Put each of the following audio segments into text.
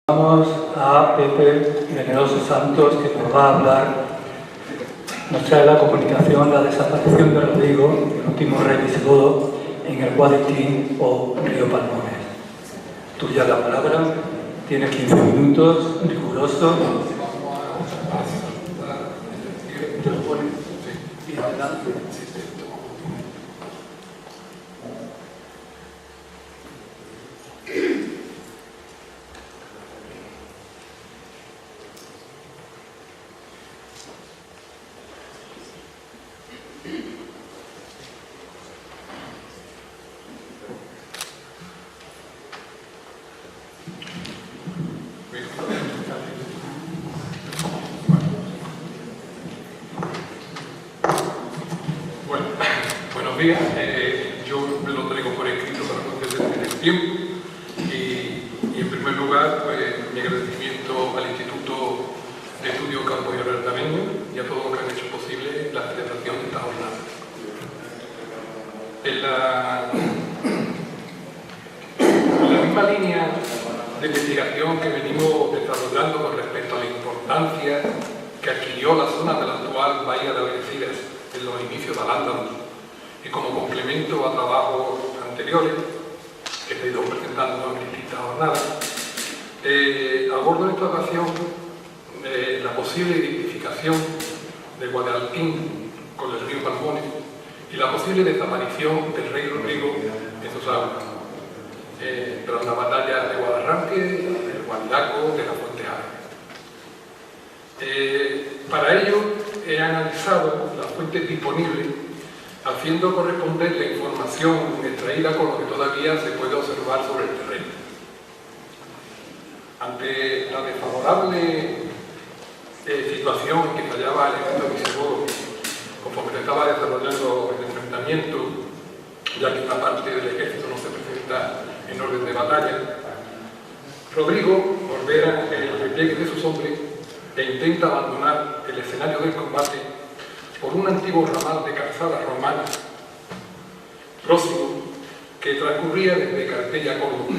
Vamos a Pepe Veneroso Santos, que nos va a hablar, nos trae la comunicación, la desaparición de Rodrigo, el último rey visigodo, en el Guadalquivir o Río Palmones. Tuya la palabra, tienes 15 minutos, riguroso. Te lo pones y adelante. Buenos días, yo me lo traigo por escrito para que ustedes tengan el tiempo y en primer lugar pues, mi agradecimiento al Instituto de Estudios Campos y Albertameños y a todos los que han hecho posible la celebración de esta jornada. En la misma línea de investigación que venimos desarrollando con respecto a la importancia que adquirió la zona de la actual Bahía de Algeciras en los inicios de Al-Ándalus, y como complemento a trabajos anteriores que he ido presentando en distintas jornadas, abordo en esta ocasión la posible identificación de Guadalquivir con el río Palmones y la posible desaparición del rey Rodrigo en sus aguas, tras la batalla de Guadarranque, del Guadilaco, de la Fuente Árabe. Para ello he analizado las fuentes disponibles, haciendo corresponder la información extraída con lo que todavía se puede observar sobre el terreno. Ante la desfavorable situación en que fallaba el ejército visigodo conforme se estaba desarrollando el enfrentamiento, ya que una parte del ejército no se presenta en orden de batalla, Rodrigo ordena el repliegue de sus hombres e intenta abandonar el escenario del combate por un antiguo ramal de calzada romana próximo que transcurría desde Cartella a Córdoba.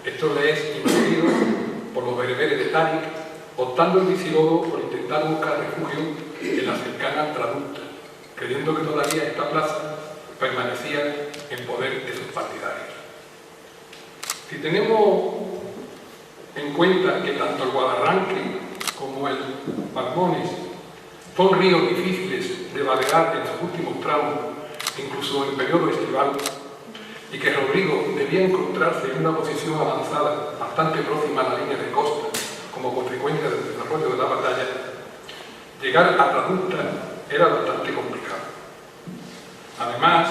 Esto le es impedido por los bereberes de Táric, optando el visigodo por intentar buscar refugio en la cercana Traducta, creyendo que todavía esta plaza permanecía en poder de sus partidarios. Si tenemos en cuenta que tanto el Guadarranque como el Palmones son ríos difíciles de navegar en sus últimos tramos, incluso en periodo estival, y que Rodrigo debía encontrarse en una posición avanzada bastante próxima a la línea de costa como consecuencia del desarrollo de la batalla, llegar a Traducta era bastante complicado. Además,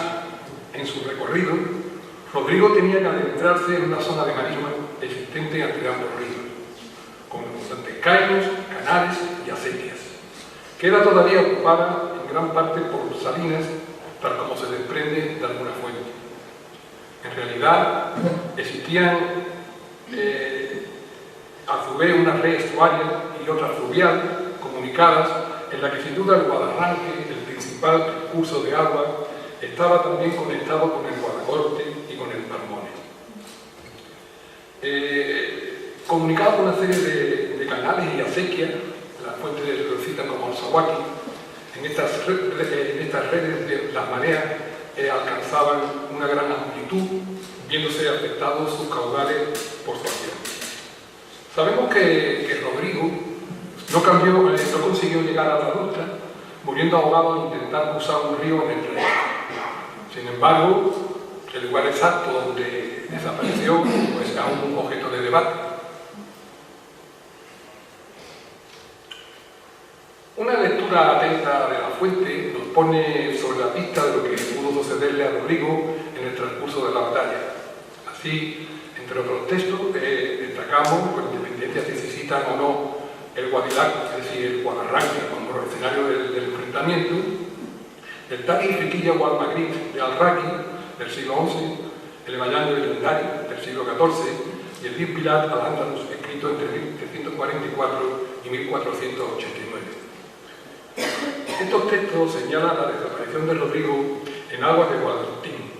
en su recorrido, Rodrigo tenía que adentrarse en una zona de marisma existente entre ambos ríos, con abundantes caños, canales y acequias, que era todavía ocupada en gran parte por salinas, tal como se desprende de alguna fuente. En realidad, existían a su vez una red estuaria y otra fluvial comunicadas, en la que sin duda el Guadarranque, el principal curso de agua, estaba también conectado con el Guadacorte y con el Palmones. Comunicado con una serie de canales y acequias, las fuentes lo citan como el Sawaki, en estas redes de las mareas alcanzaban una gran amplitud, viéndose afectados sus caudales por su acción. Sabemos que Rodrigo no consiguió llegar a Traducta, muriendo ahogado al intentar cruzar un río en el trayecto. Sin embargo, el lugar exacto donde desapareció pues, es aún un objeto de debate. Una lectura atenta de la fuente nos pone sobre la pista de lo que pudo sucederle a Rodrigo en el transcurso de la batalla. Así, entre otros textos, destacamos, con independencia de si se citan o no el Guadilaco, es decir, el Guadarranque como escenario del enfrentamiento, el Taqi Riquilla o Al-Maghrib de Al-Raqi del siglo XI, el Bayán de Lendari del siglo XIV y el Ibn Bilad al-Ándalus escrito entre 1344 y 1489. Estos textos señalan la desaparición de Rodrigo en aguas de Guadalquivir,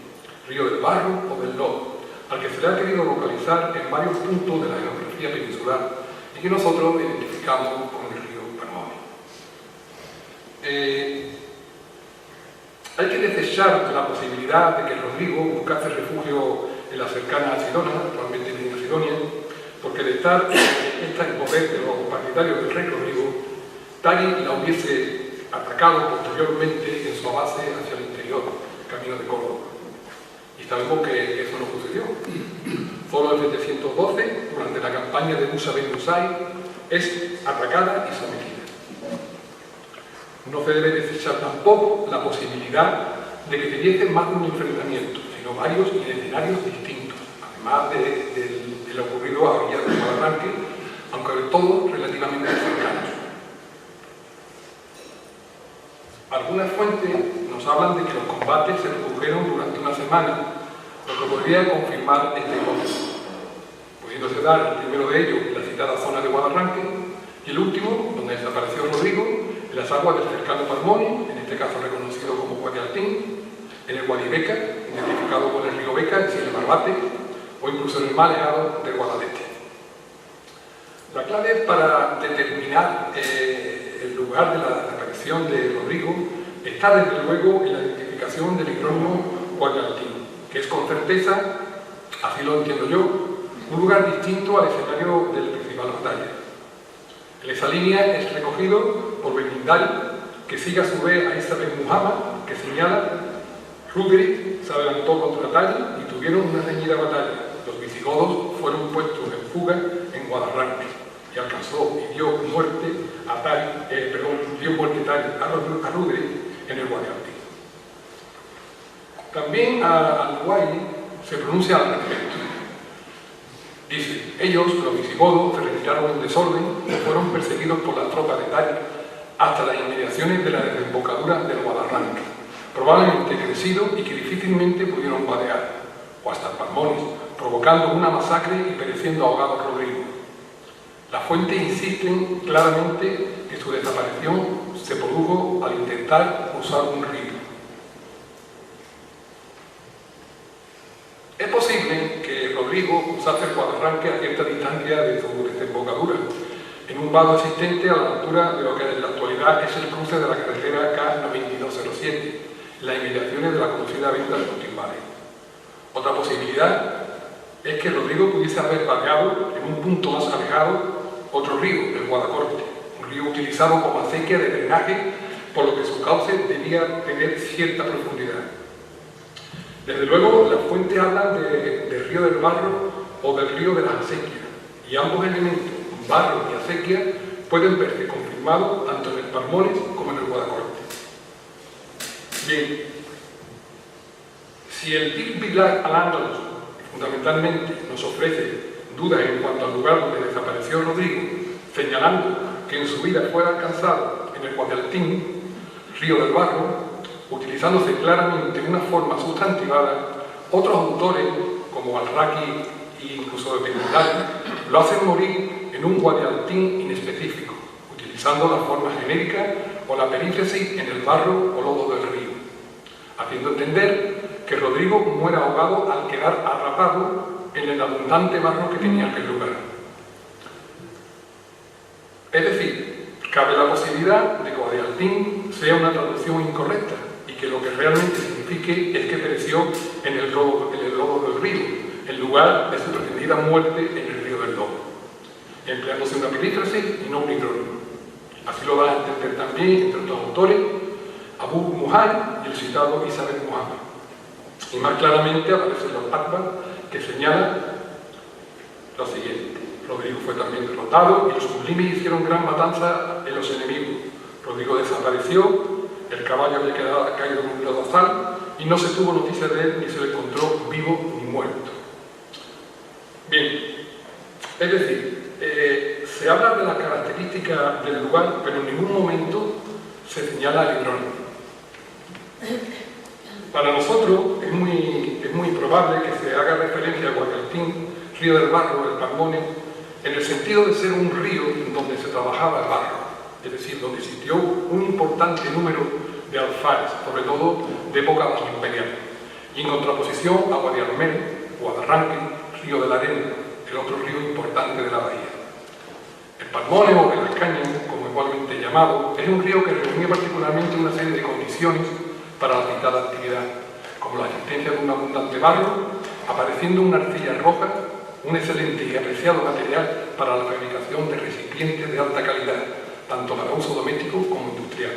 río del Barro o del Lobo, al que se le ha querido localizar en varios puntos de la geografía. geografía peninsular y que nosotros identificamos con el río Parmone. Hay que desechar la posibilidad de que Rodrigo buscase refugio en la cercana Sidona, actualmente en Sidonia, porque de estar en poder de los partidarios del rey Rodrigo, Tari la hubiese atacado posteriormente en su avance hacia el interior, camino de Córdoba. Y sabemos que eso no sucedió. Solo en 712, durante la campaña de Musa ben Nusayr, es atacada y sometida. No se debe desechar tampoco la posibilidad de que se diese más de un enfrentamiento, sino varios y en escenarios distintos, además de lo ocurrido a orillas del Guadarranque, aunque todos relativamente cercanos. Algunas fuentes nos hablan de que los combates se produjeron durante una semana, lo que podría confirmar esta hipótesis, pudiéndose dar el primero de ellos en la citada zona de Guadarranque y el último, donde desapareció Rodrigo, en las aguas del cercano Parmone, en este caso reconocido como Guadialtín, en el Guadibeca, identificado con el río Beca, es decir, el Barbate, o incluso en el más alejado del Guadalete. La clave para determinar el lugar de la desaparición de Rodrigo está desde luego en la identificación del hidrónimo Guadialtín, que es con certeza, así lo entiendo yo, un lugar distinto al escenario de la principal batalla. En esa línea es recogido por Benindari, que sigue a su vez a Isa ben Muhammad, que señala: Ruderick se adelantó contra Tari y tuvieron una reñida batalla. Los visigodos fueron puestos en fuga en Guadarranque y alcanzó y dio muerte a Tari, a Ruderick en el Guadialtín. También al Guayli se pronuncia al respecto. Dice: ellos, los visigodos, se retiraron en desorden y fueron perseguidos por las tropas de Tari hasta las inmediaciones de la desembocadura del Guadarranque, probablemente crecido y que difícilmente pudieron vadear, o hasta el Parmones, provocando una masacre y pereciendo ahogados Rodrigo. Las fuentes insisten claramente que su desaparición se produjo al intentar cruzar un río. Es posible que Rodrigo cruzase el Guadarranque a cierta distancia de su desembocadura, en un vado existente a la altura de lo que en la actualidad es el cruce de la carretera K9207, en las inmediaciones de la conocida venta de Putin-Valley. Otra posibilidad es que Rodrigo pudiese haber vadeado en un punto más alejado otro río, el Guadacorte, un río utilizado como acequia de drenaje, por lo que su cauce debía tener cierta profundidad. Desde luego, las fuentes hablan del río del Barro o del río de las acequias, y ambos elementos, barro y acequia, pueden verse confirmados tanto en el Parmones como en el Guadacorte. Bien, si el Big Bilar al-Ándalus fundamentalmente nos ofrece dudas en cuanto al lugar donde desapareció Rodrigo, señalando que en su vida fue alcanzado en el Guadialtín, río del Barro, utilizándose claramente una forma sustantivada, otros autores, como Al-Raqi e incluso de Benindari, lo hacen morir en un Guadialtín inespecífico, utilizando la forma genérica o la perífrasis en el barro o lodo del río, haciendo entender que Rodrigo muere ahogado al quedar atrapado en el abundante barro que tenía aquel lugar. Es decir, cabe la posibilidad de que Guadialtín sea una traducción incorrecta y que lo que realmente signifique es que pereció en el lodo del río, en lugar de su pretendida muerte en el río del Lobo, empleándose una perífrasis y no un hidrónimo. Así lo da a entender también, entre otros autores, Abu Muhammad y el citado Isa ben Muhammad. Y más claramente aparece los Akbar, que señala lo siguiente: Rodrigo fue también derrotado y los muslimes hicieron gran matanza en los enemigos. Rodrigo desapareció, el caballo había caído en un lodazal y no se tuvo noticia de él ni se le encontró vivo ni muerto. Bien, es decir, se habla de las características del lugar, pero en ningún momento se señala el hidrónimo. Para nosotros es muy probable que se haga referencia a Guadialtín, río del Barro, el Parmone, en el sentido de ser un río donde se trabajaba el barro, es decir, donde existió un importante número de alfares, sobre todo de época imperial, y en contraposición a Guadialmén, Guadarranque, río de la Arena, el otro río importante de la bahía. El Palmone, o el Ascaño, como igualmente llamado, es un río que reunía particularmente una serie de condiciones para la citada actividad, como la existencia de un abundante barro, apareciendo una arcilla roja, un excelente y apreciado material para la fabricación de recipientes de alta calidad, tanto para uso doméstico como industrial.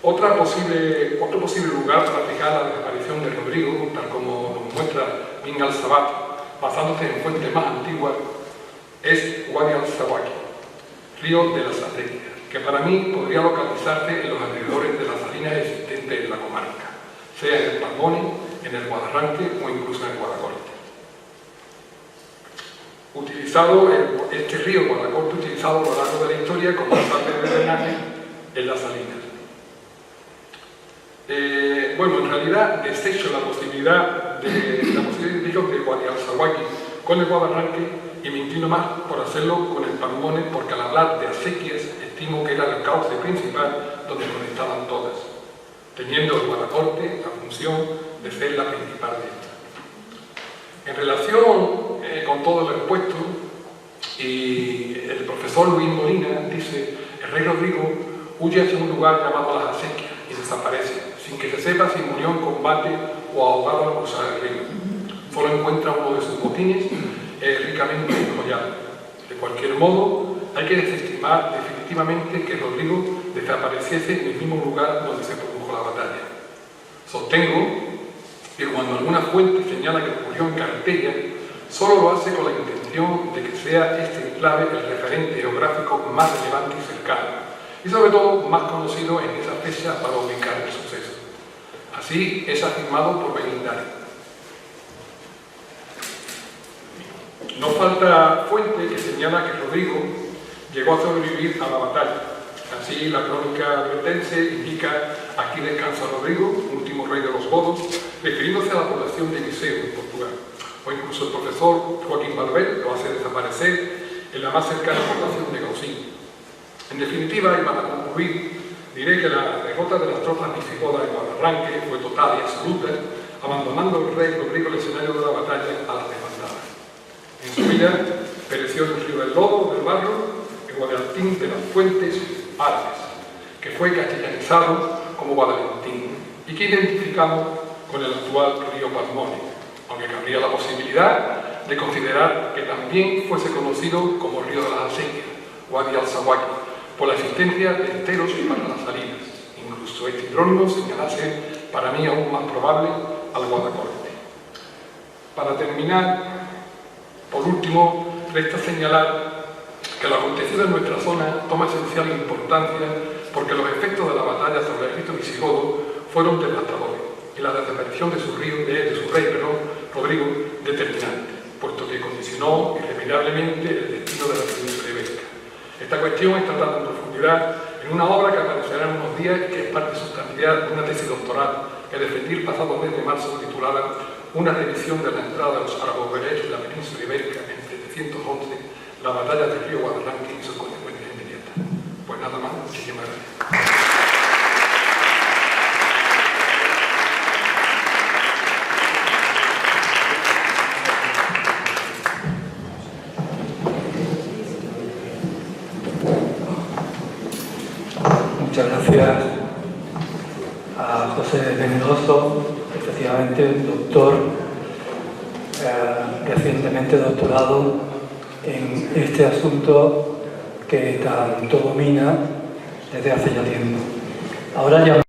Otro posible lugar para fijar la desaparición de Rodrigo, tal como nos muestra Min al-Sabat, basándose en fuentes más antiguas, es Wadi al-Sawaki, río de las acequias, que para mí podría localizarse en los alrededores de las salinas existentes en la comarca, sea en el Palmone, en el Guadarranque o incluso en el Guadacorte. Este río Guadacorte utilizado a lo largo de la historia como parte de drenaje en las salinas. En realidad desecho la posibilidad de Wadi al-Sawaki con el Guadarranque y me inclino más por hacerlo con el Palmone, porque al hablar de acequias estimo que era el cauce principal donde conectaban todas, teniendo el Guadacorte la función de ser la principal de estas. En relación con todo lo expuesto, y el profesor Luis Molina dice: el rey Rodrigo huye hacia un lugar llamado Las Acequias y desaparece, sin que se sepa si murió en combate o ahogado al cruzar el río. Solo encuentra uno de sus botines ricamente enjollado. De cualquier modo, hay que desestimar definitivamente que Rodrigo desapareciese en el mismo lugar donde se produjo la batalla. Sostengo que cuando alguna fuente señala que ocurrió en Cartella, solo lo hace con la intención de que sea este enclave el referente geográfico más relevante y cercano, y sobre todo más conocido en esa fecha para ubicar el suceso. Así es afirmado por Belindari. No falta fuente que señala que Rodrigo llegó a sobrevivir a la batalla. Así, la crónica bretense indica: aquí descansa Rodrigo, último rey de los godos, refiriéndose a la población de Viseu, en Portugal. O incluso el profesor Joaquín Barbel lo hace desaparecer en la más cercana población de Gaucín. En definitiva, y para concluir, diré que la derrota de las tropas visigodas en Guadarranque fue total y absoluta, abandonando el rey Rodrigo el escenario de la batalla a las desbandadas. En su vida pereció en el río del Lodo, del Barro, en Guadalquivir de las Fuentes Árabes, que fue castellanizado como Guadalentín y que identificamos con el actual río Palmone, aunque cabría la posibilidad de considerar que también fuese conocido como río de las Acequias, Wadi al-Sawaki, por la existencia de esteros para las salinas. Incluso este hidrónimo señalase, para mí aún más probable, al Guadacorte. Para terminar, por último, resta señalar que lo acontecido en nuestra zona toma esencial importancia porque los efectos de la batalla sobre el ejército visigodo fueron devastadores y la desaparición de su rey, Rodrigo, determinante, puesto que condicionó irremediablemente el destino de la península ibérica. Esta cuestión es tratada en profundidad en una obra que aparecerá en unos días y que es parte sustancial de una tesis doctoral que defendí el pasado mes de marzo, titulada Una revisión de la entrada de los árabes en la península ibérica en 711, la batalla del río Guadarranque y sus consecuencias inmediatas. Pues nada más, muchísimas gracias. Muchas gracias a José Venenoso, efectivamente doctor, recientemente doctorado en este asunto que tanto domina desde hace ya tiempo. Ahora ya